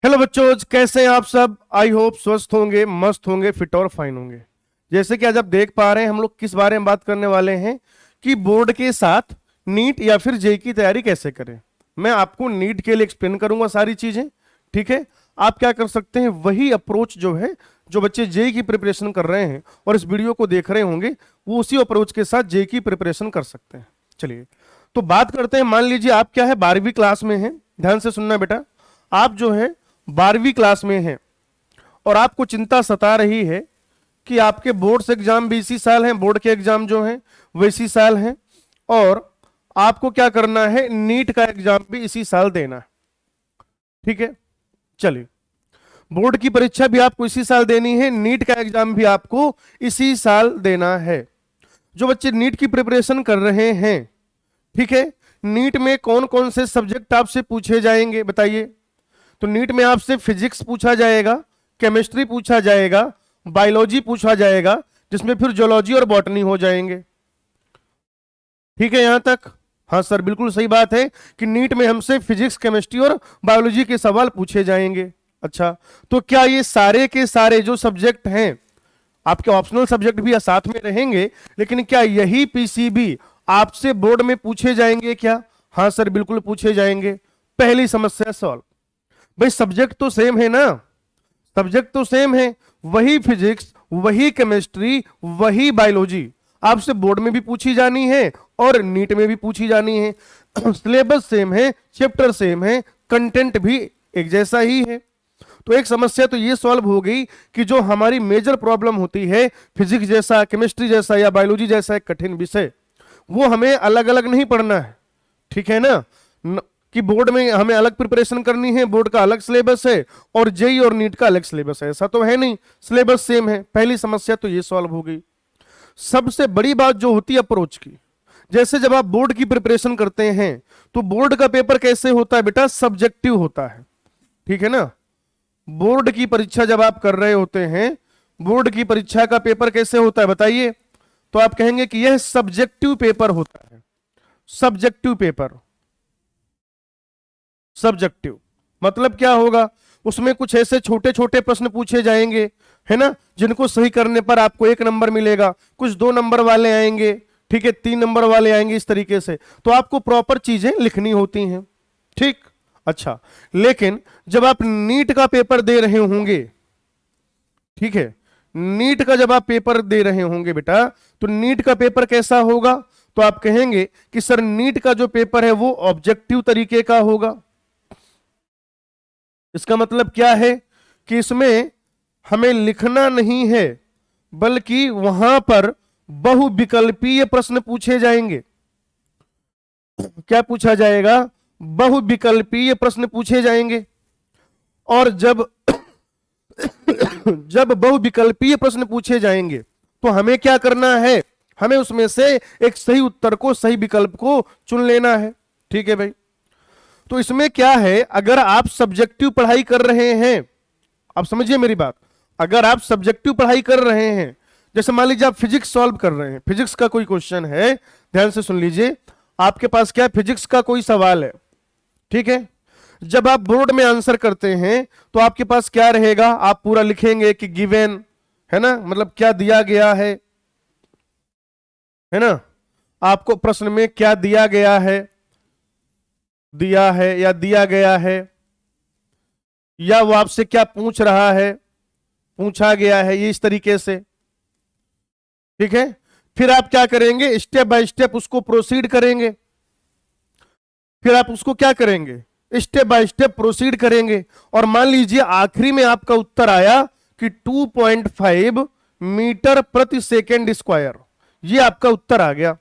Hello बच्चों, कैसे हैं आप सब। आई होप स्वस्थ होंगे, मस्त होंगे, फिट और फाइन होंगे। जैसे कि आज आप देख पा रहे हैं, हम लोग किस बारे में बात करने वाले हैं कि बोर्ड के साथ नीट या फिर जेई की तैयारी कैसे करें। मैं आपको नीट के लिए एक्सप्लेन करूंगा सारी चीजें। ठीक है, आप क्या कर सकते हैं, वही अप्रोच जो है, जो बच्चे जेई की प्रिपरेशन कर रहे हैं और इस वीडियो को देख रहे होंगे, वो उसी अप्रोच के साथ जेई की प्रिपरेशन कर सकते हैं। चलिए तो बात करते हैं। मान लीजिए आप क्या है, 12वीं क्लास में हैं। ध्यान से सुनना बेटा, आप जो है 12वीं क्लास में हैं और आपको चिंता सता रही है कि आपके बोर्ड्स एग्जाम भी इसी साल हैं, बोर्ड के एग्जाम जो हैं वो इसी साल हैं, और आपको क्या करना है, नीट का एग्जाम भी इसी साल देना है। ठीक है, चलिए, बोर्ड की परीक्षा भी आपको इसी साल देनी है, नीट का एग्जाम भी आपको इसी साल देना है। जो बच्चे नीट की प्रिपरेशन कर रहे हैं, ठीक है, नीट में कौन कौन से सब्जेक्ट आपसे पूछे जाएंगे बताइए। तो नीट में आपसे फिजिक्स पूछा जाएगा, केमिस्ट्री पूछा जाएगा, बायोलॉजी पूछा जाएगा, जिसमें फिर जोलॉजी और बॉटनी हो जाएंगे। ठीक है यहां तक? हाँ सर, बिल्कुल सही बात है कि नीट में हमसे फिजिक्स, केमिस्ट्री और बायोलॉजी के सवाल पूछे जाएंगे। अच्छा, तो क्या ये सारे के सारे जो सब्जेक्ट हैं, आपके ऑप्शनल सब्जेक्ट भी साथ में रहेंगे, लेकिन क्या यही पीसीबी आपसे बोर्ड में पूछे जाएंगे क्या? हाँ सर, बिल्कुल पूछे जाएंगे। पहली समस्या सॉल्व। भाई सब्जेक्ट तो सेम है ना, सब्जेक्ट तो सेम है, वही फिजिक्स, वही केमिस्ट्री, वही बायोलॉजी आपसे बोर्ड में भी पूछी जानी है और नीट में भी पूछी जानी है। सिलेबस सेम है, चैप्टर सेम है, कंटेंट भी एक जैसा ही है। तो एक समस्या तो ये सॉल्व हो गई कि जो हमारी मेजर प्रॉब्लम होती है, फिजिक्स जैसा, केमिस्ट्री जैसा या बायोलॉजी जैसा एक कठिन विषय, वो हमें अलग अलग नहीं पढ़ना है। ठीक है ना, कि बोर्ड में हमें अलग प्रिपरेशन करनी है, बोर्ड का अलग सिलेबस है और जेई और नीट का अलग सिलेबस है, ऐसा तो है नहीं, सिलेबस सेम है। पहली समस्या तो ये सॉल्व हो गई। सबसे बड़ी बात जो होती है अप्रोच की, जैसे जब आप बोर्ड की प्रिपरेशन करते हैं तो बोर्ड का पेपर कैसे होता है बेटा, सब्जेक्टिव होता है। ठीक है ना, बोर्ड की परीक्षा जब आप कर रहे होते हैं, बोर्ड की परीक्षा का पेपर कैसे होता है बताइए। तो आप कहेंगे कि यह सब्जेक्टिव पेपर होता है। सब्जेक्टिव पेपर, सब्जेक्टिव मतलब क्या होगा, उसमें कुछ ऐसे छोटे छोटे प्रश्न पूछे जाएंगे, है ना, जिनको सही करने पर आपको 1 नंबर मिलेगा, कुछ 2 नंबर वाले आएंगे, ठीक है, 3 नंबर वाले आएंगे, इस तरीके से। तो आपको प्रॉपर चीजें लिखनी होती हैं। ठीक, अच्छा, लेकिन जब आप नीट का पेपर दे रहे होंगे, ठीक है, नीट का जब आप पेपर दे रहे होंगे बेटा, तो नीट का पेपर कैसा होगा, तो आप कहेंगे कि सर नीट का जो पेपर है वो ऑब्जेक्टिव तरीके का होगा। इसका मतलब क्या है कि इसमें हमें लिखना नहीं है, बल्कि वहां पर बहुविकल्पीय प्रश्न पूछे जाएंगे। क्या पूछा जाएगा, बहुविकल्पीय प्रश्न पूछे जाएंगे। और जब जब बहुविकल्पीय प्रश्न पूछे जाएंगे तो हमें क्या करना है, हमें उसमें से एक सही उत्तर को, सही विकल्प को चुन लेना है। ठीक है भाई, तो इसमें क्या है, अगर आप सब्जेक्टिव पढ़ाई कर रहे हैं, आप समझिए मेरी बात, अगर आप सब्जेक्टिव पढ़ाई कर रहे हैं, जैसे मान लीजिए आप फिजिक्स सॉल्व कर रहे हैं, फिजिक्स का कोई क्वेश्चन है, ध्यान से सुन लीजिए, आपके पास क्या है, फिजिक्स का कोई सवाल है। ठीक है, जब आप बोर्ड में आंसर करते हैं तो आपके पास क्या रहेगा, आप पूरा लिखेंगे कि गिवन, है ना, मतलब क्या दिया गया है ना, आपको प्रश्न में क्या दिया गया है, दिया है या दिया गया है, या वो आपसे क्या पूछ रहा है, पूछा गया है, ये इस तरीके से। ठीक है, फिर आप क्या करेंगे, स्टेप बाय स्टेप उसको प्रोसीड करेंगे। फिर आप उसको क्या करेंगे, स्टेप बाय स्टेप प्रोसीड करेंगे। और मान लीजिए आखिरी में आपका उत्तर आया कि 2.5 मीटर प्रति सेकेंड स्क्वायर, ये आपका उत्तर आ गया,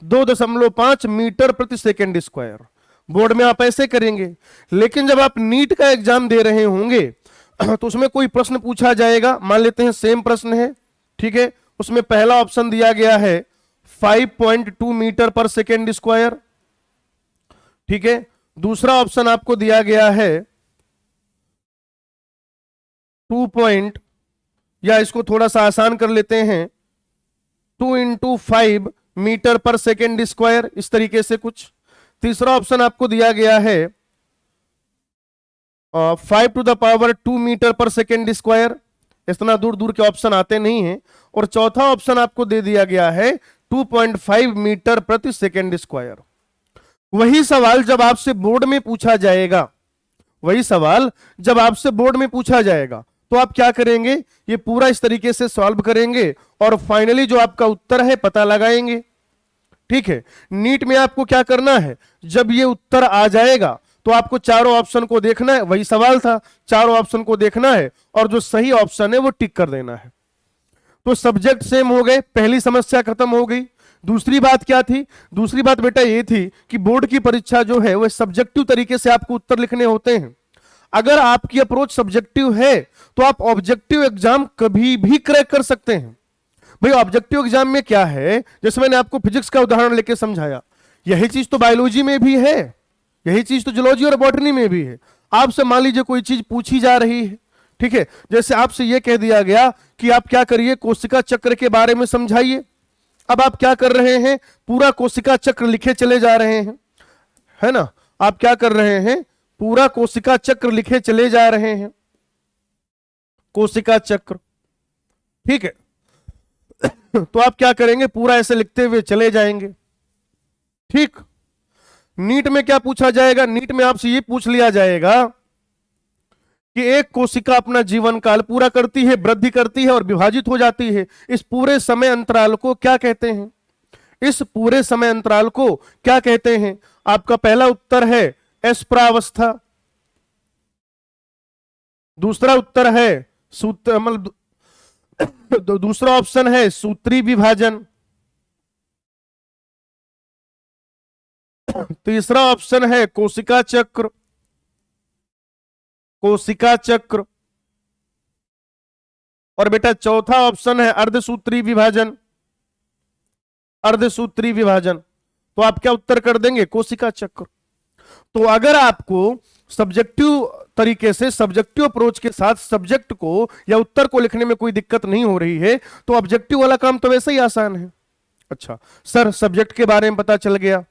2.5 मीटर प्रति सेकेंड स्क्वायर। बोर्ड में आप ऐसे करेंगे। लेकिन जब आप नीट का एग्जाम दे रहे होंगे तो उसमें कोई प्रश्न पूछा जाएगा, मान लेते हैं सेम प्रश्न है, ठीक है, उसमें पहला ऑप्शन दिया गया है 5.2 मीटर पर सेकेंड स्क्वायर। ठीक है, दूसरा ऑप्शन आपको दिया गया है 2 पॉइंट, या इसको थोड़ा सा आसान कर लेते हैं, 2 × 5 मीटर पर सेकेंड स्क्वायर, इस तरीके से कुछ। तीसरा ऑप्शन आपको दिया गया है 5 टू द पावर 2 मीटर पर सेकेंड स्क्वायर, इतना दूर दूर के ऑप्शन आते नहीं हैं। और चौथा ऑप्शन आपको दे दिया गया है 2.5 मीटर प्रति सेकेंड स्क्वायर। वही सवाल जब आपसे बोर्ड में पूछा जाएगा, वही सवाल जब आपसे बोर्ड में पूछा जाएगा तो आप क्या करेंगे, ये पूरा इस तरीके से सॉल्व करेंगे और फाइनली जो आपका उत्तर है पता लगाएंगे। ठीक है, नीट में आपको क्या करना है, जब ये उत्तर आ जाएगा तो आपको चारों ऑप्शन को देखना है, वही सवाल था, चारों ऑप्शन को देखना है और जो सही ऑप्शन है वो टिक कर देना है। तो सब्जेक्ट सेम हो गए, पहली समस्या खत्म हो गई। दूसरी बात क्या थी, दूसरी बात बेटा ये थी कि बोर्ड की परीक्षा जो है वो सब्जेक्टिव तरीके से आपको उत्तर लिखने होते हैं। अगर आपकी अप्रोच सब्जेक्टिव है तो आप ऑब्जेक्टिव एग्जाम कभी भी क्रैक कर सकते हैं। भाई ऑब्जेक्टिव एग्जाम में क्या है, जैसे मैंने आपको फिजिक्स का उदाहरण लेके समझाया, यही चीज तो बायोलॉजी में भी है, यही चीज तो जूलॉजी और बॉटनी में भी है। आपसे मान लीजिए कोई चीज पूछी जा रही है, ठीक है, जैसे आपसे यह कह दिया गया कि आप क्या करिए, कोशिका चक्र के बारे में समझाइए। अब आप क्या कर रहे हैं, पूरा कोशिका चक्र लिखे चले जा रहे हैं, है ना। आप क्या कर रहे हैं, पूरा कोशिका चक्र लिखे चले जा रहे हैं, कोशिका चक्र, ठीक है। तो आप क्या करेंगे, पूरा ऐसे लिखते हुए चले जाएंगे। ठीक, नीट में क्या पूछा जाएगा, नीट में आपसे ये पूछ लिया जाएगा कि एक कोशिका अपना जीवन काल पूरा करती है, वृद्धि करती है और विभाजित हो जाती है, इस पूरे समय अंतराल को क्या कहते हैं, इस पूरे समय अंतराल को क्या कहते हैं। आपका पहला उत्तर है एस्प्रावस्था, दूसरा उत्तर है सूत्र मतलब दूसरा ऑप्शन है सूत्री विभाजन, तीसरा ऑप्शन है कोशिका चक्र, कोशिका चक्र, और बेटा चौथा ऑप्शन है अर्धसूत्री विभाजन, अर्धसूत्री विभाजन। तो आप क्या उत्तर कर देंगे, कोशिका चक्र। तो अगर आपको सब्जेक्टिव तरीके से, सब्जेक्टिव अप्रोच के साथ सब्जेक्ट को या उत्तर को लिखने में कोई दिक्कत नहीं हो रही है तो ऑब्जेक्टिव वाला काम तो वैसे ही आसान है। अच्छा सर, सब्जेक्ट के बारे में पता चल गया,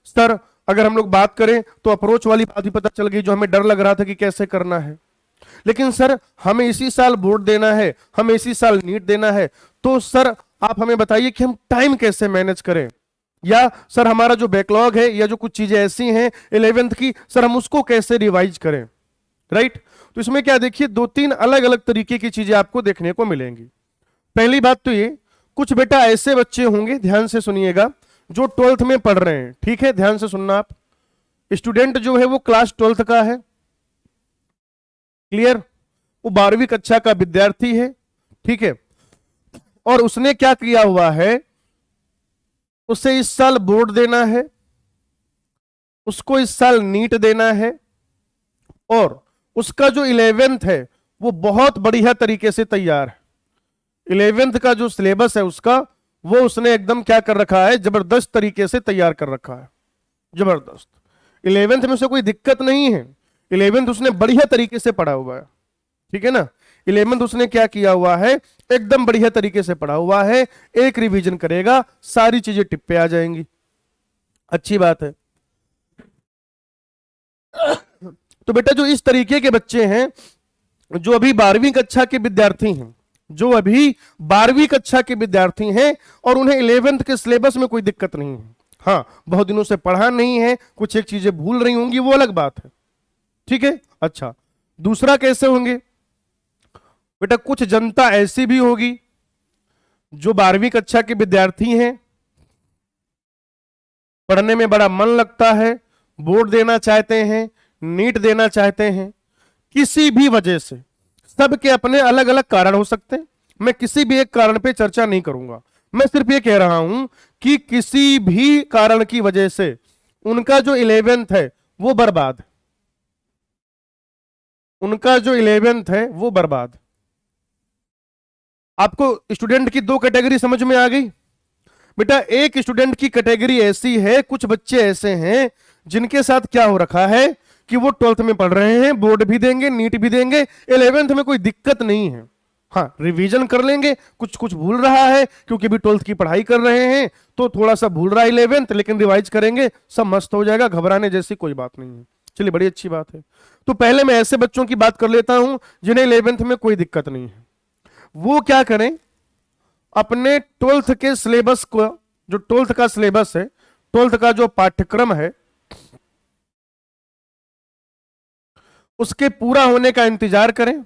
सर अगर हम लोग बात करें तो अप्रोच वाली बात भी पता चल गई जो हमें डर लग रहा था कि कैसे करना है। लेकिन सर हमें इसी साल बोर्ड देना है, हमें इसी साल नीट देना है, तो सर आप हमें बताइए कि हम टाइम कैसे मैनेज करें, या सर हमारा जो बैकलॉग है या जो कुछ चीजें ऐसी हैं 11th की, सर हम उसको कैसे रिवाइज करें। राइट, तो इसमें क्या देखिए, 2-3 अलग अलग तरीके की चीजें आपको देखने को मिलेंगी। पहली बात तो ये, कुछ बेटा ऐसे बच्चे होंगे, ध्यान से सुनिएगा, जो 12th में पढ़ रहे हैं। ठीक है, ध्यान से सुनना आप, स्टूडेंट जो है वो क्लास 12th का है, क्लियर, वो 12वीं कक्षा का विद्यार्थी है। ठीक है, और उसने क्या किया हुआ है, उसे इस साल बोर्ड देना है, उसको इस साल नीट देना है, और उसका जो 11th है वो बहुत बढ़िया तरीके से तैयार है। 11th का जो सिलेबस है उसका, वो उसने एकदम क्या कर रखा है, जबरदस्त तरीके से तैयार कर रखा है, जबरदस्त। 11th में से कोई दिक्कत नहीं है, 11th उसने बढ़िया तरीके से पढ़ा हुआ है। ठीक है ना, 11th उसने क्या किया हुआ है, एकदम बढ़िया तरीके से पढ़ा हुआ है। एक रिवीजन करेगा, सारी चीजें टिप पे आ जाएंगी, अच्छी बात है। तो बेटा जो इस तरीके के बच्चे हैं, जो अभी 12वीं कक्षा के विद्यार्थी हैं, जो अभी 12वीं कक्षा के विद्यार्थी हैं और उन्हें 11th के सिलेबस में कोई दिक्कत नहीं है, हाँ बहुत दिनों से पढ़ा नहीं है, कुछ एक चीजें भूल रही होंगी, वो अलग बात है। ठीक है, अच्छा दूसरा कैसे होंगे बेटा, कुछ जनता ऐसी भी होगी जो 12वीं कक्षा के विद्यार्थी हैं, पढ़ने में बड़ा मन लगता है, बोर्ड देना चाहते हैं, नीट देना चाहते हैं, किसी भी वजह से, सबके अपने अलग अलग कारण हो सकते हैं, मैं किसी भी एक कारण पे चर्चा नहीं करूंगा, मैं सिर्फ ये कह रहा हूं कि किसी भी कारण की वजह से उनका जो 11th है वो बर्बाद, उनका जो 11th है वो बर्बाद। आपको स्टूडेंट की 2 कैटेगरी समझ में आ गई बेटा। एक स्टूडेंट की कैटेगरी ऐसी है, कुछ बच्चे ऐसे हैं जिनके साथ क्या हो रखा है कि वो 12th में पढ़ रहे हैं, बोर्ड भी देंगे, नीट भी देंगे, 11th में कोई दिक्कत नहीं है, हाँ रिवीजन कर लेंगे, कुछ कुछ भूल रहा है क्योंकि अभी 12th की पढ़ाई कर रहे हैं तो थोड़ा सा भूल रहा है 11th, लेकिन रिवाइज करेंगे, सब मस्त हो जाएगा, घबराने जैसी कोई बात नहीं है। चलिए बड़ी अच्छी बात है। तो पहले मैं ऐसे बच्चों की बात कर लेता हूं जिन्हें 11th में कोई दिक्कत नहीं है। वो क्या करें, अपने 12th के सिलेबस को, जो 12th का सिलेबस है, 12th का जो पाठ्यक्रम है, उसके पूरा होने का इंतजार करें।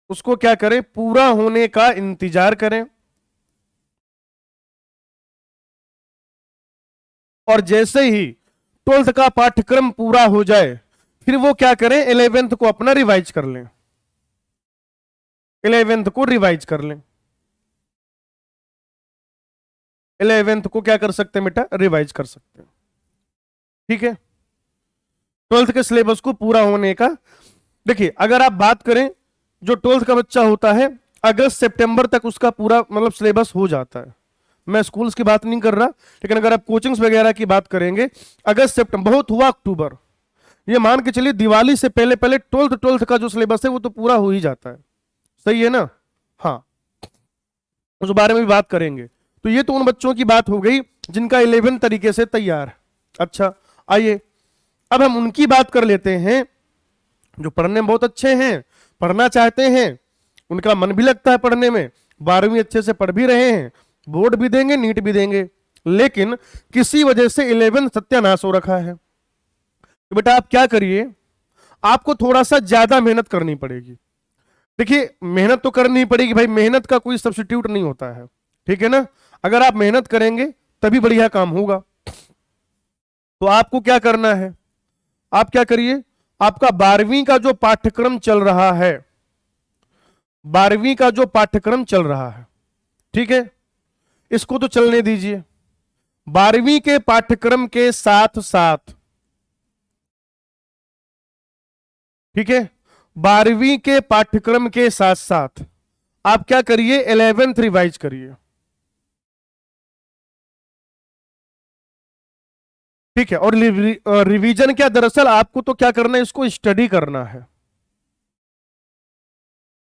उसको क्या करें, पूरा होने का इंतजार करें। और जैसे ही 12th का पाठ्यक्रम पूरा हो जाए, फिर वो क्या करें, 11th को अपना रिवाइज कर लें। 11th को रिवाइज कर लें। 11th को क्या कर सकते हैं बेटा, रिवाइज कर सकते हैं। ठीक है, 12th के सिलेबस को पूरा होने का। देखिए अगर आप बात करें, जो 12th का बच्चा होता है, अगस्त सितंबर तक उसका पूरा मतलब सिलेबस हो जाता है। मैं स्कूल्स की बात नहीं कर रहा, लेकिन अगर आप कोचिंग्स वगैरह की बात करेंगे, अगस्त सितंबर, बहुत हुआ अक्टूबर, ये मान के चलिए दिवाली से पहले पहले 12th का जो सिलेबस है वो तो पूरा हो ही जाता है। सही है ना? हाँ, उस बारे में भी बात करेंगे। तो ये तो उन बच्चों की बात हो गई जिनका 11 तरीके से तैयार है। अच्छा, आइए अब हम उनकी बात कर लेते हैं जो पढ़ने में बहुत अच्छे हैं, पढ़ना चाहते हैं, उनका मन भी लगता है पढ़ने में, 12वीं अच्छे से पढ़ भी रहे हैं, बोर्ड भी देंगे, नीट भी देंगे, लेकिन किसी वजह से 11 सत्यानाश हो रखा है। तो बेटा आप क्या करिए, आपको थोड़ा सा ज्यादा मेहनत करनी पड़ेगी। देखिए मेहनत तो करनी ही पड़ेगी भाई, मेहनत का कोई सब्स्टिट्यूट नहीं होता है, ठीक है ना? अगर आप मेहनत करेंगे तभी बढ़िया काम होगा। तो आपको क्या करना है, आप क्या करिए, आपका 12वीं का जो पाठ्यक्रम चल रहा है, 12वीं का जो पाठ्यक्रम चल रहा है, ठीक है, इसको तो चलने दीजिए। 12वीं के पाठ्यक्रम के साथ साथ, ठीक है, 12वीं के पाठ्यक्रम के साथ साथ आप क्या करिए, 11th रिवाइज करिए। ठीक है, और रिवीजन क्या, दरअसल आपको तो क्या करना है, इसको स्टडी करना है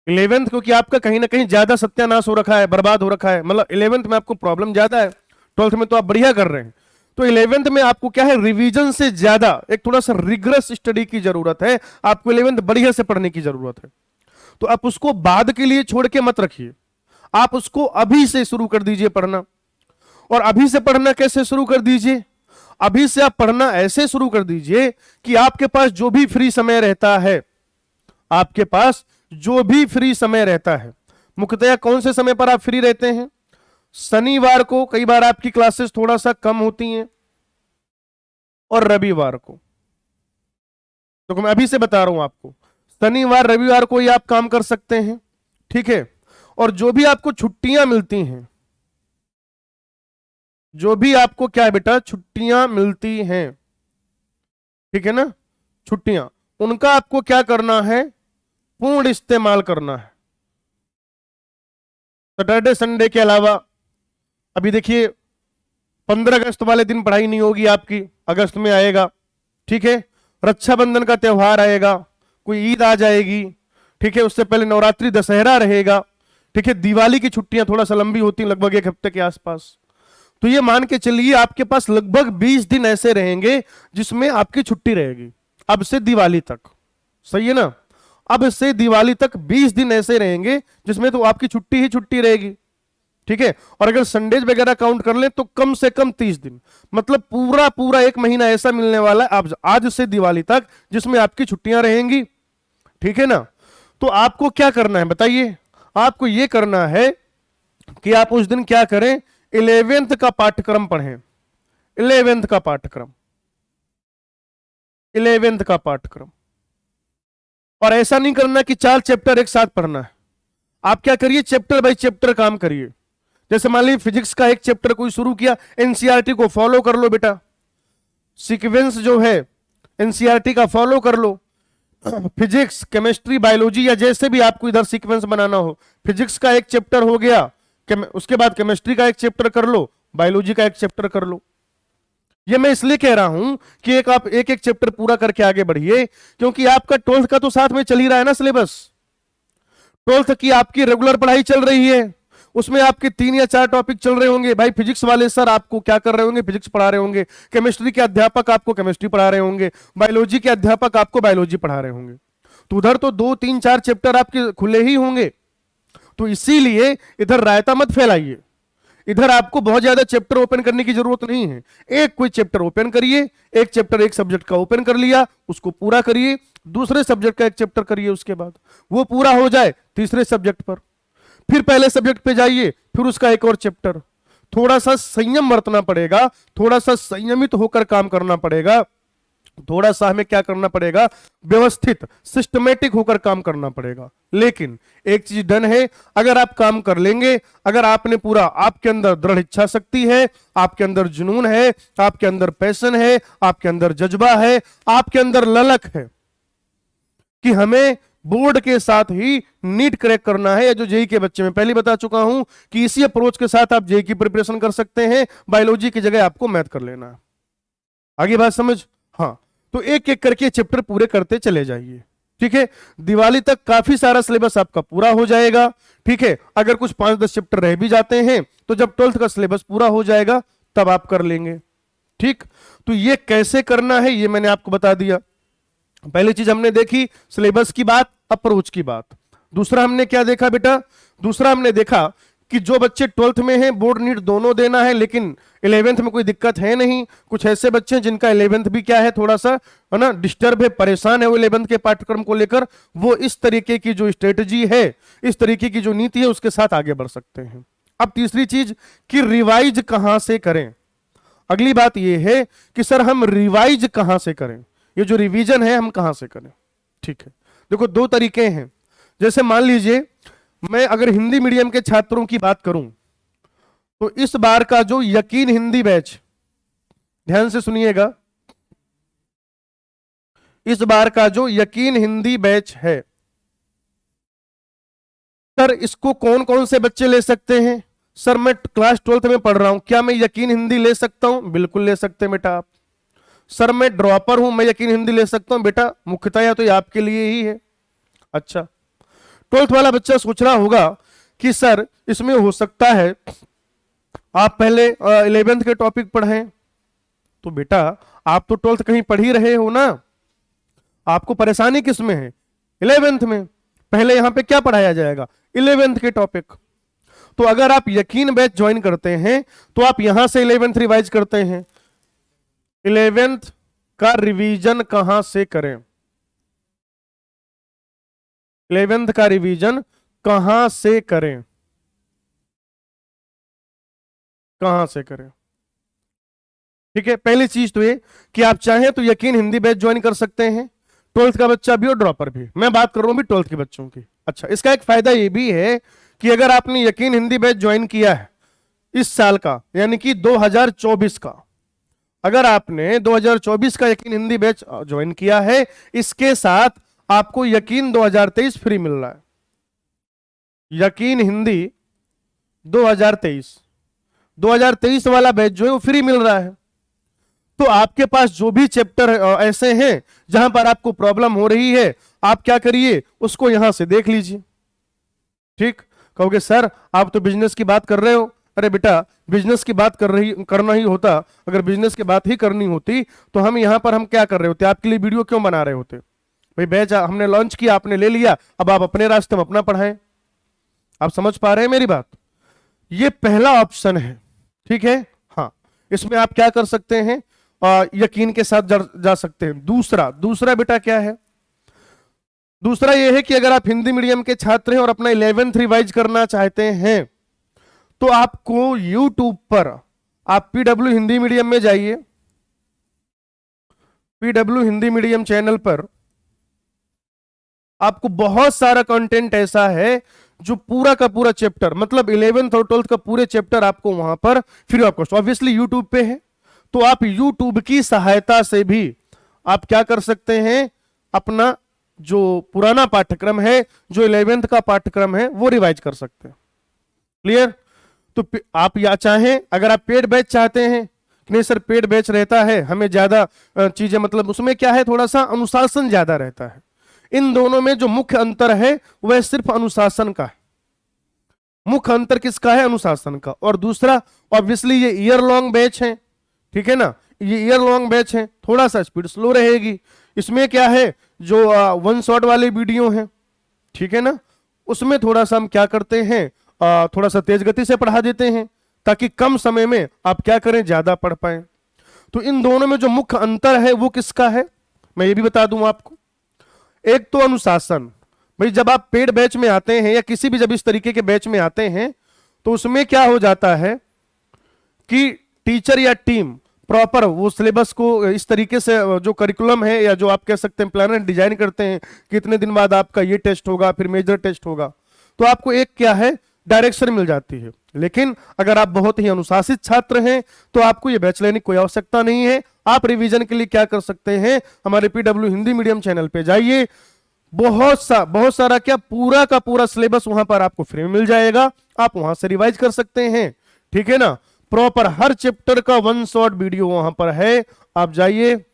11th, क्योंकि आपका कहीं ना कहीं ज्यादा सत्यानाश हो रखा है, बर्बाद हो रखा है, मतलब 11th में आपको प्रॉब्लम ज्यादा है, 12th में तो आप बढ़िया कर रहे हैं। तो 11th में आपको क्या है, रिवीजन से ज्यादा एक थोड़ा सा रिग्रेस स्टडी की जरूरत है, आपको 11th बढ़िया से पढ़ने की जरूरत है। तो आप उसको बाद के लिए छोड़ के मत रखिए, आप उसको अभी से शुरू कर दीजिए पढ़ना। और अभी से पढ़ना कैसे शुरू कर दीजिए, अभी से आप पढ़ना ऐसे शुरू कर दीजिए कि आपके पास जो भी फ्री समय रहता है, आपके पास जो भी फ्री समय रहता है, मुख्यतया कौन से समय पर आप फ्री रहते हैं, शनिवार को कई बार आपकी क्लासेस थोड़ा सा कम होती हैं, और रविवार को। तो मैं अभी से बता रहा हूं आपको, शनिवार रविवार को ही आप काम कर सकते हैं, ठीक है। और जो भी आपको छुट्टियां मिलती हैं, जो भी आपको क्या है बेटा, छुट्टियां मिलती हैं, ठीक है ना, छुट्टियां, उनका आपको क्या करना है, पूर्ण इस्तेमाल करना है। सैटरडे संडे के अलावा, अभी देखिए 15 अगस्त वाले दिन पढ़ाई नहीं होगी आपकी, अगस्त में आएगा, ठीक है, रक्षाबंधन का त्यौहार आएगा, कोई ईद आ जाएगी, ठीक है, उससे पहले नवरात्रि दशहरा रहेगा, ठीक है, दिवाली की छुट्टियां थोड़ा सा लंबी होती हैं, लगभग 1 हफ्ते के आसपास। तो ये मान के चलिए आपके पास लगभग 20 दिन ऐसे रहेंगे जिसमें आपकी छुट्टी रहेगी, अब से दिवाली तक। सही है ना? अब से दिवाली तक 20 दिन ऐसे रहेंगे जिसमें तो आपकी छुट्टी ही छुट्टी रहेगी, ठीक है। और अगर संडेज वगैरह काउंट कर लें तो कम से कम 30 दिन, मतलब पूरा पूरा 1 महीना ऐसा मिलने वाला है आप आज से दिवाली तक जिसमें आपकी छुट्टियां रहेंगी, ठीक है ना। तो आपको क्या करना है बताइए, आपको यह करना है कि आप उस दिन क्या करें, 11th का पाठ्यक्रम पढ़ें, 11th का पाठ्यक्रम, 11th का पाठ्यक्रम। और ऐसा नहीं करना कि 4 चैप्टर एक साथ पढ़ना है, आप क्या करिए, चैप्टर बाय चैप्टर काम करिए। जैसे मान लीजिए फिजिक्स का एक चैप्टर कोई शुरू किया, एनसीईआरटी को फॉलो कर लो बेटा, सीक्वेंस जो है एनसीईआरटी का फॉलो कर लो, फिजिक्स केमिस्ट्री बायोलॉजी या जैसे भी आपको इधर सीक्वेंस बनाना हो, फिजिक्स का एक चैप्टर हो गया, उसके बाद केमिस्ट्री का एक चैप्टर कर लो, बायोलॉजी का एक चैप्टर कर लो। ये मैं इसलिए कह रहा हूं कि आप एक एक चैप्टर पूरा करके आगे बढ़िए, क्योंकि आपका 12th का तो साथ में चल ही रहा है ना सिलेबस, 12th की आपकी रेगुलर पढ़ाई चल रही है, उसमें आपके 3 या 4 टॉपिक चल रहे होंगे। भाई फिजिक्स वाले सर आपको क्या कर रहे होंगे, फिजिक्स पढ़ा रहे होंगे। केमिस्ट्री के अध्यापक आपको केमिस्ट्री पढ़ा रहे होंगे। बायोलॉजी के अध्यापक आपको बायोलॉजी पढ़ा रहे होंगे। तो उधर तो 2 3 4 चैप्टर आपके खुले ही होंगे। तो इसीलिए इधर रायता मत फैलाइए। इधर आपको बहुत ज्यादा चैप्टर ओपन करने की जरूरत नहीं है। एक कोई चैप्टर ओपन करिए, एक चैप्टर एक सब्जेक्ट का ओपन कर लिया, उसको पूरा करिए। दूसरे सब्जेक्ट का एक चैप्टर करिए, उसके बाद वो पूरा हो जाए तीसरे सब्जेक्ट पर, फिर पहले सब्जेक्ट पे जाइए, फिर उसका एक और चैप्टर। थोड़ा सा संयम बरतना पड़ेगा, थोड़ा सा संयमित होकर काम करना पड़ेगा, थोड़ा सा हमें क्या करना पड़ेगा, व्यवस्थित सिस्टमेटिक होकर काम करना पड़ेगा। लेकिन एक चीज डन है, अगर आप काम कर लेंगे, अगर आपने पूरा, आपके अंदर दृढ़ इच्छा शक्ति है, आपके अंदर जुनून है, आपके अंदर पैशन है, आपके अंदर जज्बा है, आपके अंदर ललक है कि हमें बोर्ड के साथ ही नीट क्रैक करना है, या जो जेई के बच्चे में पहले बता चुका हूं कि इसी अप्रोच के साथ आप जेई की प्रिपरेशन कर सकते हैं। बायोलॉजी की जगह आपको मैथ कर लेना है। आगे बात समझ? हाँ, तो एक एक करके चैप्टर पूरे करते चले जाइए। ठीक है, दिवाली तक काफी सारा सिलेबस आपका पूरा हो जाएगा। ठीक है, अगर कुछ 5-10 चैप्टर रह भी जाते हैं तो जब 12th का सिलेबस पूरा हो जाएगा तब आप कर लेंगे। ठीक, तो ये कैसे करना है ये मैंने आपको बता दिया। पहली चीज हमने देखी सिलेबस की बात, अप्रोच की बात। दूसरा हमने क्या देखा बेटा? दूसरा हमने देखा कि जो बच्चे 12th में हैं बोर्ड नीट दोनों देना है, लेकिन 11th में कोई दिक्कत है नहीं। कुछ ऐसे बच्चे हैं जिनका 11th भी क्या है, थोड़ा सा है ना डिस्टर्ब है, परेशान है वो 11th के पाठ्यक्रम को लेकर। वो इस तरीके की जो स्ट्रेटजी है, इस तरीके की जो नीति है, उसके साथ आगे बढ़ सकते हैं। अब तीसरी चीज कि रिवाइज कहां से करें। अगली बात यह है कि सर हम रिवाइज कहां से करें, ये जो रिवीजन है हम कहां से करें। ठीक है, देखो 2 तरीके हैं। जैसे मान लीजिए मैं अगर हिंदी मीडियम के छात्रों की बात करूं तो इस बार का जो यकीन हिंदी बैच, ध्यान से सुनिएगा, इस बार का जो यकीन हिंदी बैच है, सर इसको कौन कौन से बच्चे ले सकते हैं? सर मैं क्लास 12th में पढ़ रहा हूं, क्या मैं यकीन हिंदी ले सकता हूं? बिल्कुल ले सकते हैं बेटा आप। सर मैं ड्रॉपर हूं, मैं यकीन हिंदी ले सकता हूं? बेटा मुख्यतः तो ये आपके लिए ही है। अच्छा, 12th वाला बच्चा सोच रहा होगा कि सर इसमें हो सकता है आप पहले 11th के टॉपिक पढ़ें। तो बेटा आप तो 12th कहीं पढ़ ही रहे हो ना, आपको परेशानी किस में है? 11th में। पहले यहां पे क्या पढ़ाया जाएगा? 11th के टॉपिक। तो अगर आप यकीन बैच ज्वाइन करते हैं तो आप यहां से 11th रिवाइज करते हैं। 11th का रिवीजन कहां से करें? 11th का रिवीजन कहां से करें? कहां से करें? ठीक है, पहली चीज तो ये कि आप चाहें तो यकीन हिंदी बैच ज्वाइन कर सकते हैं, 12th का बच्चा भी और ड्रॉपर भी। मैं बात कर रहा हूं भी 12th के बच्चों की। अच्छा, इसका एक फायदा ये भी है कि अगर आपने यकीन हिंदी बैच ज्वाइन किया है इस साल का, यानी कि 2024 का, अगर आपने 2024 का यकीन हिंदी बैच ज्वाइन किया है, इसके साथ आपको यकीन 2023 फ्री मिल रहा है। यकीन हिंदी 2023 वाला बैच जो है वो फ्री मिल रहा है। तो आपके पास जो भी चैप्टर ऐसे हैं जहां पर आपको प्रॉब्लम हो रही है, आप क्या करिए, उसको यहां से देख लीजिए। ठीक, कहोगे सर आप तो बिजनेस की बात कर रहे हो। अरे बेटा बिजनेस की बात करना ही होता, अगर बिजनेस की बात ही करनी होती तो हम यहां पर हम क्या कर रहे होते, आपके लिए वीडियो क्यों बना रहे होते? भाई बैच हमने लॉन्च किया, आपने ले लिया, अब आप अपने रास्ते में अपना पढ़ाएं। आप समझ पा रहे हैं मेरी बात? ये पहला ऑप्शन है। ठीक है, हाँ, इसमें आप क्या कर सकते हैं, यकीन के साथ जा सकते हैं। दूसरा बेटा क्या है? दूसरा यह है कि अगर आप हिंदी मीडियम के छात्र हैं और अपना 11th रिवाइज करना चाहते हैं तो आपको YouTube पर आप PW हिंदी मीडियम में जाइए। PW हिंदी मीडियम चैनल पर आपको बहुत सारा कंटेंट ऐसा है जो पूरा का पूरा चैप्टर, मतलब 11th और 12th का पूरे चैप्टर आपको वहां पर free of cost obviously YouTube पे है। तो आप यूट्यूब की सहायता से भी आप क्या कर सकते हैं, अपना जो पुराना पाठ्यक्रम है, जो 11th का पाठ्यक्रम है, वो रिवाइज कर सकते हैं। क्लियर? तो आप या चाहें, अगर आप पेड बैच चाहते हैं, नहीं सर पेड बैच रहता है हमें ज्यादा चीजें, मतलब उसमें क्या है, थोड़ा सा अनुशासन ज्यादा रहता है। इन दोनों में जो मुख्य अंतर है वह सिर्फ अनुशासन का है। मुख्य अंतर किसका है? अनुशासन का। और दूसरा ऑब्वियसली ये ईयर लॉन्ग बैच है, ठीक है ना, ये ईयर लॉन्ग बैच है, थोड़ा सा स्पीड स्लो रहेगी। इसमें क्या है, जो वन शॉट वाले वीडियो हैं, ठीक है ना, उसमें थोड़ा सा हम क्या करते हैं, थोड़ा सा तेज गति से पढ़ा देते हैं ताकि कम समय में आप क्या करें, ज्यादा पढ़ पाए। तो इन दोनों में जो मुख्य अंतर है वो किसका है, मैं ये भी बता दूं आपको। एक तो अनुशासन, भाई जब आप पेड बैच में आते हैं या किसी भी जब इस तरीके के बैच में आते हैं तो उसमें क्या हो जाता है कि टीचर या टीम प्रॉपर वो सिलेबस को इस तरीके से जो करिकुलम है या जो आप कह सकते हैं प्लानर डिजाइन करते हैं, कितने दिन बाद आपका ये टेस्ट होगा, फिर मेजर टेस्ट होगा, तो आपको एक क्या है, डायरेक्शन मिल जाती है। लेकिन अगर आप बहुत ही अनुशासित छात्र हैं तो आपको ये बैच लेने की कोई आवश्यकता नहीं है। आप रिवीजन के लिए क्या कर सकते हैं, हमारे पीडब्ल्यू हिंदी मीडियम चैनल पे जाइए, बहुत सारा क्या, पूरा का पूरा सिलेबस वहां पर आपको फ्री में मिल जाएगा, आप वहां से रिवाइज कर सकते हैं, ठीक है ना। प्रॉपर हर चैप्टर का वन शॉट वीडियो वहां पर है, आप जाइए।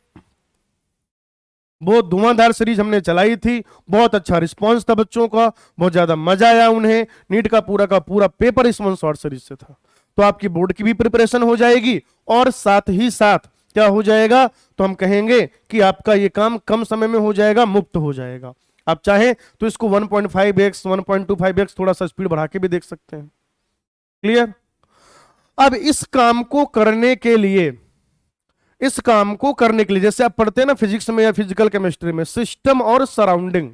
बहुत धुआंधार सीरीज हमने चलाई थी, बहुत अच्छा रिस्पांस था बच्चों का, बहुत ज्यादा मजा आया उन्हें। नीट का पूरा पेपर इस वन शॉट सीरीज से था। तो आपकी बोर्ड की भी प्रिपरेशन हो जाएगी और साथ ही साथ क्या हो जाएगा, तो हम कहेंगे कि आपका ये काम कम समय में हो जाएगा, मुफ्त हो जाएगा। आप चाहें तो इसको 1.5x 1.25x थोड़ा सा स्पीड बढ़ा के भी देख सकते हैं। क्लियर। अब इस काम को करने के लिए जैसे आप पढ़ते हैं ना फिजिक्स में या फिजिकल केमिस्ट्री में, सिस्टम और सराउंडिंग,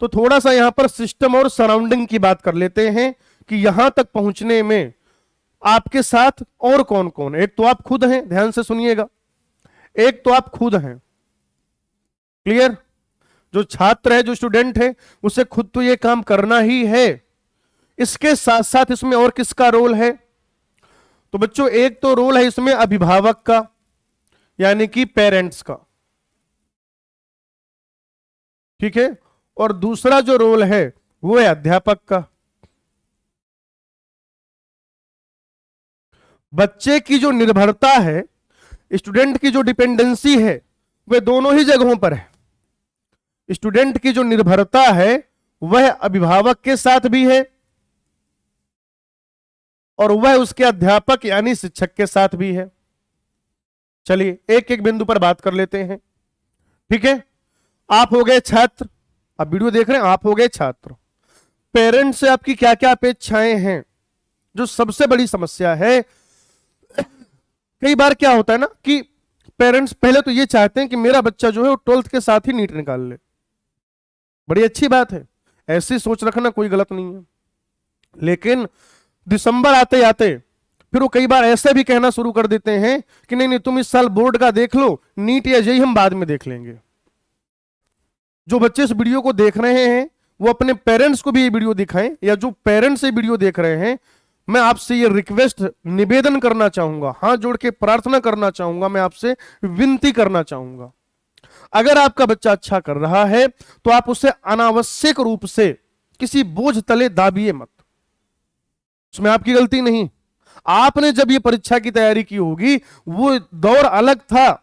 तो थोड़ा सा यहां पर सिस्टम और सराउंडिंग की बात कर लेते हैं कि यहां तक पहुंचने में आपके साथ और कौन कौन है। एक तो आप खुद हैं, ध्यान से सुनिएगा, एक तो आप खुद हैं, क्लियर। जो छात्र है, जो स्टूडेंट है, उसे खुद तो ये काम करना ही है। इसके साथ साथ इसमें और किसका रोल है, तो बच्चों एक तो रोल है इसमें अभिभावक का, यानी कि पेरेंट्स का, ठीक है, और दूसरा जो रोल है वो है अध्यापक का। बच्चे की जो निर्भरता है, स्टूडेंट की जो डिपेंडेंसी है, वह दोनों ही जगहों पर है। स्टूडेंट की जो निर्भरता है वह अभिभावक के साथ भी है और वह उसके अध्यापक यानी शिक्षक के साथ भी है। चलिए एक एक बिंदु पर बात कर लेते हैं, ठीक है। आप हो गए छात्र, आप वीडियो देख रहे हैं, आप हो गए छात्र। पेरेंट्स से आपकी क्या क्या अपेक्षाएं हैं। जो सबसे बड़ी समस्या है, कई बार क्या होता है ना कि पेरेंट्स पहले तो ये चाहते हैं कि मेरा बच्चा जो है वो 12th के साथ ही नीट निकाल ले। बड़ी अच्छी बात है, ऐसी सोच रखना कोई गलत नहीं है। लेकिन दिसंबर आते आते फिर वो कई बार ऐसे भी कहना शुरू कर देते हैं कि नहीं तुम इस साल बोर्ड का देख लो, नीट या जेईई हम बाद में देख लेंगे। जो बच्चे इस वीडियो को देख रहे हैं वो अपने पेरेंट्स को भी ये वीडियो दिखाएं, या जो पेरेंट्स ये वीडियो देख रहे हैं, मैं आपसे ये रिक्वेस्ट निवेदन करना चाहूंगा, हाथ जोड़ के प्रार्थना करना चाहूंगा, मैं आपसे विनती करना चाहूंगा, अगर आपका बच्चा अच्छा कर रहा है तो आप उसे अनावश्यक रूप से किसी बोझ तले दाबिए मत। उसमें आपकी गलती नहीं। आपने जब ये परीक्षा की तैयारी की होगी वो दौर अलग था,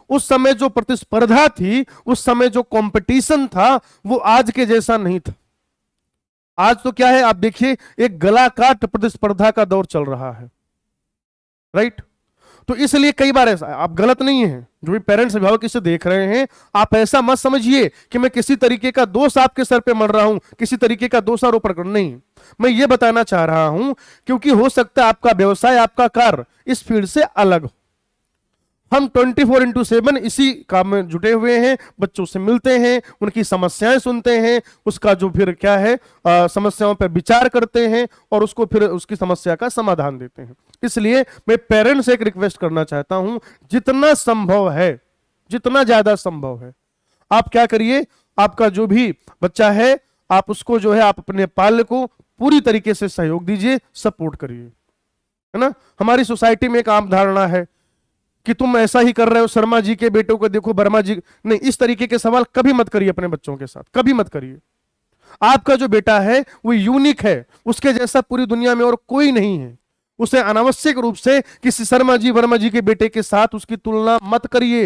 उस समय जो प्रतिस्पर्धा थी, उस समय जो कंपटीशन था, वो आज के जैसा नहीं था। आज तो क्या है, आप देखिए एक गला काट प्रतिस्पर्धा का दौर चल रहा है, राइट। तो इसलिए कई बार ऐसा, आप गलत नहीं है, जो भी पेरेंट्स अभिभावक इसे देख रहे हैं, आप ऐसा मत समझिए कि मैं किसी तरीके का दोष आपके सर पे मर रहा हूं, किसी तरीके का दोषारोपण कर, नहीं। मैं ये बताना चाह रहा हूं क्योंकि हो सकता है आपका व्यवसाय, आपका कार्य इस फील्ड से अलग हो। हम 24/7 इसी काम में जुटे हुए हैं, बच्चों से मिलते हैं, उनकी समस्याएं सुनते हैं, उसका जो फिर क्या है समस्याओं पर विचार करते हैं और उसको फिर उसकी समस्या का समाधान देते हैं। इसलिए मैं पेरेंट्स से एक रिक्वेस्ट करना चाहता हूं, जितना संभव है, जितना ज्यादा संभव है, आप क्या करिए, आपका जो भी बच्चा है आप उसको जो है आप अपने पाल्य को पूरी तरीके से सहयोग दीजिए, सपोर्ट करिए, है ना। हमारी सोसाइटी में एक आम धारणा है कि तुम ऐसा ही कर रहे हो, शर्मा जी के बेटों को देखो, वर्मा जी, नहीं, इस तरीके के सवाल कभी मत करिए अपने बच्चों के साथ, कभी मत करिए। आपका जो बेटा है वो यूनिक है, उसके जैसा पूरी दुनिया में और कोई नहीं है। उसे अनावश्यक रूप से किसी शर्मा जी वर्मा जी के बेटे के साथ उसकी तुलना मत करिए।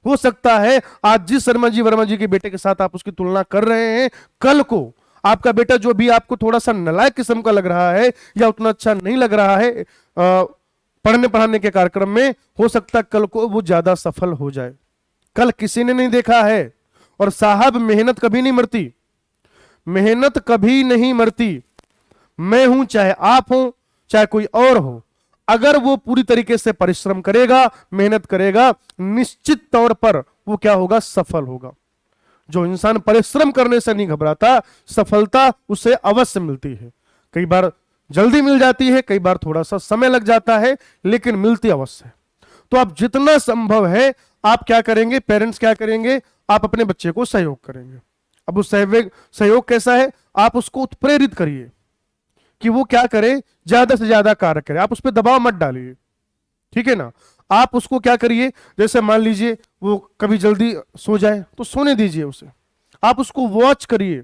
हो सकता है आज जिस शर्मा जी वर्मा जी के बेटे के साथ आप उसकी तुलना कर रहे हैं, कल को आपका बेटा जो भी आपको थोड़ा सा नालायक किस्म का लग रहा है या उतना अच्छा नहीं लग रहा है पढ़ने पढ़ाने के कार्यक्रम में, हो सकता है कल को वो ज्यादा सफल हो जाए। कल किसी ने नहीं देखा है। और साहब मेहनत कभी नहीं मरती, मेहनत कभी नहीं मरती। मैं हूं चाहे आप हो चाहे कोई और हो, अगर वो पूरी तरीके से परिश्रम करेगा, मेहनत करेगा, निश्चित तौर पर वो क्या होगा, सफल होगा। जो इंसान परिश्रम करने से नहीं घबराता, सफलता उसे अवश्य मिलती है। कई बार जल्दी मिल जाती है, कई बार थोड़ा सा समय लग जाता है, लेकिन मिलती अवश्य है। तो आप जितना संभव है आप क्या करेंगे, पेरेंट्स क्या करेंगे, आप अपने बच्चे को सहयोग करेंगे। अब उस सहयोग कैसा है, आप उसको उत्प्रेरित करिए कि वो क्या करे, ज्यादा से ज्यादा कार्य करे। आप उस पर दबाव मत डालिए, ठीक है ना। आप उसको क्या करिए, जैसे मान लीजिए वो कभी जल्दी सो जाए तो सोने दीजिए उसे। आप उसको वॉच करिए,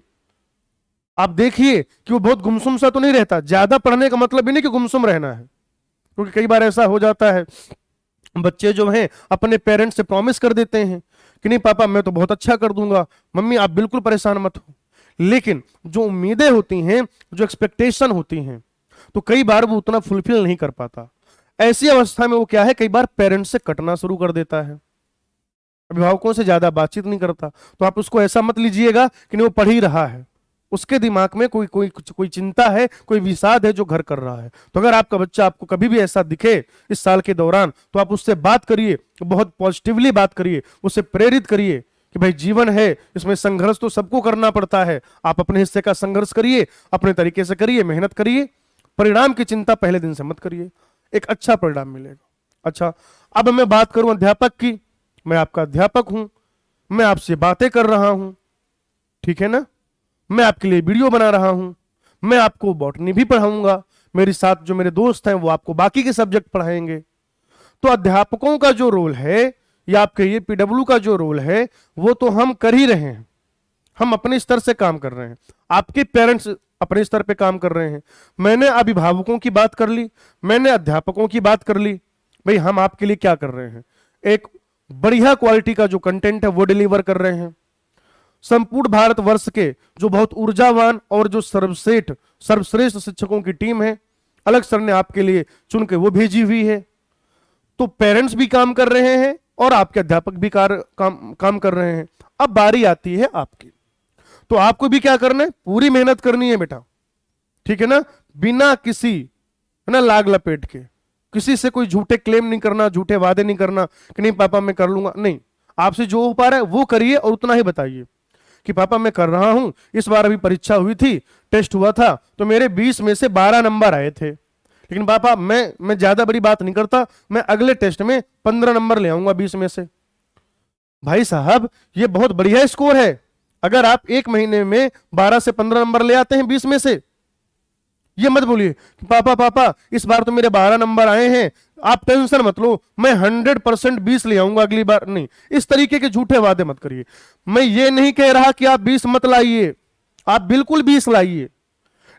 आप देखिए कि वो बहुत गुमसुम सा तो नहीं रहता। ज्यादा पढ़ने का मतलब ही नहीं कि गुमसुम रहना है, क्योंकि कई बार ऐसा हो जाता है, बच्चे जो हैं अपने पेरेंट्स से प्रॉमिस कर देते हैं कि नहीं पापा मैं तो बहुत अच्छा कर दूंगा, मम्मी आप बिल्कुल परेशान मत हो। लेकिन जो उम्मीदें होती हैं, जो एक्सपेक्टेशन होती हैं, तो कई बार वो उतना फुलफिल नहीं कर पाता। ऐसी अवस्था में वो क्या है, कई बार पेरेंट्स से कटना शुरू कर देता है, अभिभावकों से ज्यादा बातचीत नहीं करता। तो आप उसको ऐसा मत लीजिएगा कि नहीं वो पढ़ ही रहा है, उसके दिमाग में कोई चिंता है, कोई विषाद है जो घर कर रहा है। तो अगर आपका बच्चा आपको कभी भी ऐसा दिखे इस साल के दौरान, तो आप उससे बात करिए, बहुत पॉजिटिवली बात करिए, उसे प्रेरित करिए कि भाई जीवन है, इसमें संघर्ष तो सबको करना पड़ता है, आप अपने हिस्से का संघर्ष करिए, अपने तरीके से करिए, मेहनत करिए, परिणाम की चिंता पहले दिन से मत करिए, एक अच्छा परिणाम मिलेगा। अच्छा, अब मैं बात करूं अध्यापक की। मैं आपका अध्यापक हूं, मैं आपसे बातें कर रहा हूं, ठीक है ना, मैं आपके लिए वीडियो बना रहा हूं, मैं आपको बॉटनी भी पढ़ाऊंगा, मेरे साथ जो मेरे दोस्त हैं वो आपको बाकी के सब्जेक्ट पढ़ाएंगे। तो अध्यापकों का जो रोल है या आपके ये पीडब्ल्यू का जो रोल है, वो तो हम कर ही रहे हैं, हम अपने स्तर से काम कर रहे हैं, आपके पेरेंट्स अपने स्तर पे काम कर रहे हैं। मैंने अभिभावकों की बात कर ली, मैंने अध्यापकों की बात कर ली। भाई हम आपके लिए क्या कर रहे हैं, एक बढ़िया क्वालिटी का जो कंटेंट है वो डिलीवर कर रहे हैं। संपूर्ण भारतवर्ष के जो बहुत ऊर्जावान और जो सर्वश्रेष्ठ शिक्षकों की टीम है, अलग सर ने आपके लिए चुन के वो भेजी हुई है। तो पेरेंट्स भी काम कर रहे हैं और आपके अध्यापक भी काम कर रहे हैं। अब बारी आती है आपकी, तो आपको भी क्या करना है, पूरी मेहनत करनी है बेटा, ठीक है ना, बिना किसी है ना लाग लपेट के, किसी से कोई झूठे क्लेम नहीं करना, झूठे वादे नहीं करना कि नहीं पापा मैं कर लूंगा, नहीं, आपसे जो हो पा रहा है वो करिए और उतना ही बताइए कि पापा मैं कर रहा हूं। इस बार अभी परीक्षा हुई थी, टेस्ट हुआ था, तो मेरे 20 में से 12 नंबर आए थे, लेकिन पापा मैं ज्यादा बड़ी बात नहीं करता, मैं अगले टेस्ट में 15 नंबर ले आऊंगा 20 में से। भाई साहब ये बहुत बढ़िया स्कोर है। अगर आप एक महीने में 12 से 15 नंबर ले आते हैं 20 में से, ये मत बोलिए कि पापा इस बार तो मेरे 12 नंबर आए हैं, आप टेंशन मत लो, मैं 100% 20 ले आऊंगा अगली बार। नहीं, इस तरीके के झूठे वादे मत करिए। मैं ये नहीं कह रहा कि आप 20 मत लाइए, आप बिल्कुल 20 लाइए,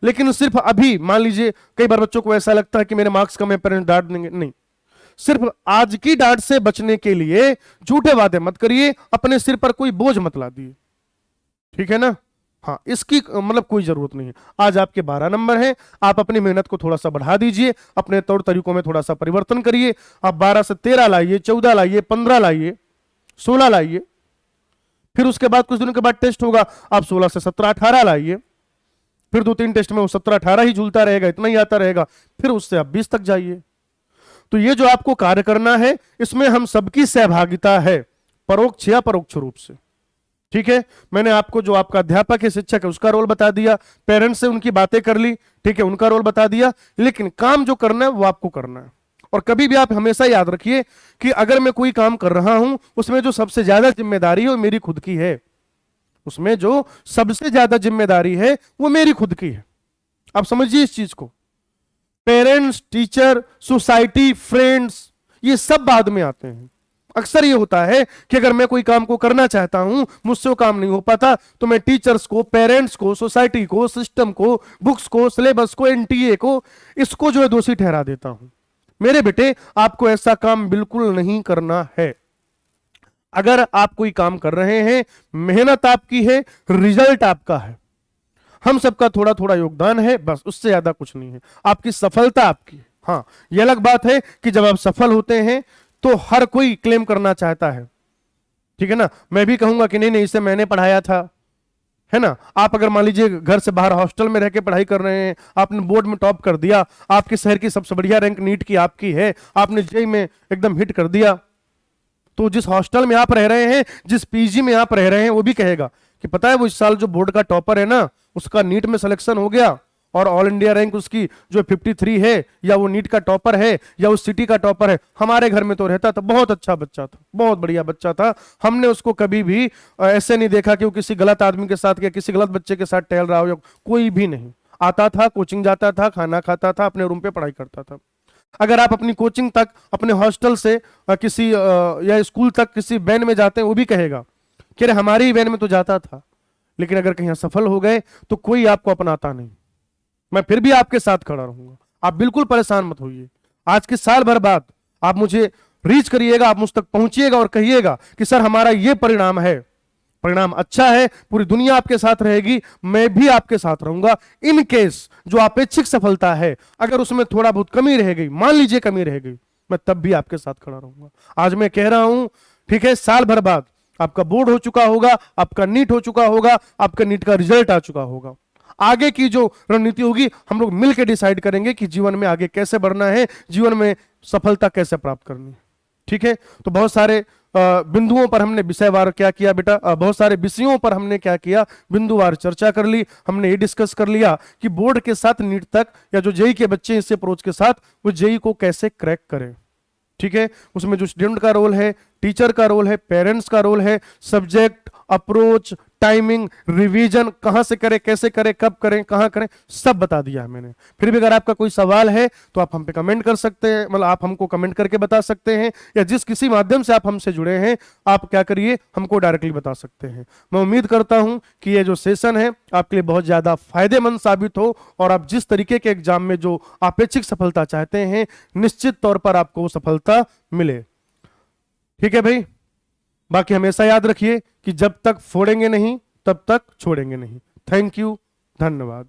लेकिन सिर्फ अभी मान लीजिए कई बार बच्चों को ऐसा लगता है कि मेरे मार्क्स कम है, पेरेंट्स डांट देंगे, नहीं, सिर्फ आज की डांट से बचने के लिए झूठे वादे मत करिए, अपने सिर पर कोई बोझ मत ला दिए, ठीक है ना। हाँ, इसकी मतलब कोई जरूरत नहीं है। आज आपके 12 नंबर हैं, आप अपनी मेहनत को थोड़ा सा बढ़ा दीजिए, अपने तौर तरीकों में थोड़ा सा परिवर्तन करिए। आप 12 से 13 लाइए, 14 लाइए, 15 लाइए, 16 लाइए, फिर उसके बाद कुछ दिनों के बाद टेस्ट होगा, आप 16 से 17 18 लाइए, फिर 2-3 टेस्ट में वो 17 18 ही झूलता रहेगा, इतना ही आता रहेगा, फिर उससे आप 20 तक जाइए। तो ये जो आपको कार्य करना है, इसमें हम सबकी सहभागिता है, परोक्ष या परोक्ष रूप से, ठीक है। मैंने आपको जो आपका अध्यापक है, शिक्षक है, उसका रोल बता दिया, पेरेंट्स से उनकी बातें कर ली, ठीक है, उनका रोल बता दिया, लेकिन काम जो करना है वो आपको करना है। और कभी भी आप हमेशा याद रखिए कि अगर मैं कोई काम कर रहा हूं, उसमें जो सबसे ज्यादा जिम्मेदारी है वो मेरी खुद की है, उसमें जो सबसे ज्यादा जिम्मेदारी है वो मेरी खुद की है। आप समझिए इस चीज को। पेरेंट्स, टीचर, सोसाइटी, फ्रेंड्स, ये सब बाद में आते हैं। अक्सर ये होता है कि अगर मैं कोई काम को करना चाहता हूं, मुझसे वो काम नहीं हो पाता, तो मैं टीचर्स को, पेरेंट्स को, सोसाइटी को, सिस्टम को, बुक्स को, सिलेबस को, एनटीए को, इसको जो है दोषी ठहरा देता हूं। मेरे बेटे, आपको ऐसा काम बिल्कुल नहीं करना है। अगर आप कोई काम कर रहे हैं, मेहनत आपकी है, रिजल्ट आपका है। हम सबका थोड़ा थोड़ा योगदान है, बस, उससे ज्यादा कुछ नहीं है। आपकी सफलता आपकी है। हाँ, ये अलग बात है कि जब आप सफल होते हैं तो हर कोई क्लेम करना चाहता है, ठीक है ना। मैं भी कहूंगा कि नहीं नहीं, इसे मैंने पढ़ाया था, है ना। आप अगर मान लीजिए घर से बाहर हॉस्टल में रह के पढ़ाई कर रहे हैं, आपने बोर्ड में टॉप कर दिया, आपके शहर की सबसे बढ़िया रैंक नीट की आपकी है, आपने जेईई में एकदम हिट कर दिया, तो जिस हॉस्टल में आप रह रहे हैं, जिस पीजी में आप रह रहे हैं, वो भी कहेगा कि पता है वो इस साल जो बोर्ड का टॉपर है ना, उसका नीट में सिलेक्शन हो गया और ऑल इंडिया रैंक उसकी जो 53 है, या वो नीट का टॉपर है, या उस सिटी का टॉपर है, हमारे घर में तो रहता था, बहुत अच्छा बच्चा था, बहुत बढ़िया बच्चा था, हमने उसको कभी भी ऐसे नहीं देखा कि वो किसी गलत आदमी के साथ या किसी गलत बच्चे के साथ टहल रहा हो, या कोई भी नहीं। आता था, कोचिंग जाता था, खाना खाता था, अपने रूम पे पढ़ाई करता था। अगर आप अपनी कोचिंग तक अपने हॉस्टल से किसी या स्कूल तक किसी वैन में जाते हैं, वो भी कहेगा कि अरे हमारी वैन में तो जाता था। लेकिन अगर कहीं सफल हो गए तो कोई आपको अपनाता नहीं। मैं फिर भी आपके साथ खड़ा रहूंगा, आप बिल्कुल परेशान मत होइए। आज के साल भर बाद आप मुझे रीच करिएगा, आप मुझ तक पहुंचिएगा और कहिएगा कि सर हमारा ये परिणाम है, परिणाम अच्छा है, पूरी दुनिया आपके साथ रहेगी, मैं भी आपके साथ रहूंगा। इन केस जो अपेक्षित सफलता है, अगर उसमें थोड़ा बहुत कमी रह गई, मान लीजिए कमी रह गई, मैं तब भी आपके साथ खड़ा रहूंगा। आज मैं कह रहा हूं, ठीक है, साल भर बाद आपका बोर्ड हो चुका होगा, आपका नीट हो चुका होगा, आपका नीट का रिजल्ट आ चुका होगा। आगे की जो रणनीति होगी हम लोग मिलकर डिसाइड करेंगे कि जीवन में आगे कैसे बढ़ना है, जीवन में सफलता कैसे प्राप्त करनी है, ठीक है। तो बहुत सारे बिंदुओं पर हमने विषयवार क्या किया बेटा, बहुत सारे विषयों पर हमने क्या किया, बिंदुवार चर्चा कर ली। हमने ये डिस्कस कर लिया कि बोर्ड के साथ नीट तक, या जो जेईई के बच्चे इस अप्रोच के साथ, वो जेईई को कैसे क्रैक करें, ठीक है। उसमें जो स्टूडेंट का रोल है, टीचर का रोल है, पेरेंट्स का रोल है, सब्जेक्ट, अप्रोच, टाइमिंग, रिवीजन कहां से करें, कैसे करें, कब करें, कहां करें, सब बता दिया है मैंने। फिर भी अगर आपका कोई सवाल है तो आप हम पे कमेंट कर सकते हैं, मतलब आप हमको कमेंट करके बता सकते हैं, या जिस किसी माध्यम से आप हमसे जुड़े हैं आप क्या करिए, हमको डायरेक्टली बता सकते हैं। मैं उम्मीद करता हूं कि ये जो सेशन है आपके लिए बहुत ज्यादा फायदेमंद साबित हो, और आप जिस तरीके के एग्जाम में जो अपेक्षित सफलता चाहते हैं, निश्चित तौर पर आपको वो सफलता मिले, ठीक है भाई। बाकी हमेशा याद रखिए कि जब तक फोड़ेंगे नहीं तब तक छोड़ेंगे नहीं। थैंक यू, धन्यवाद।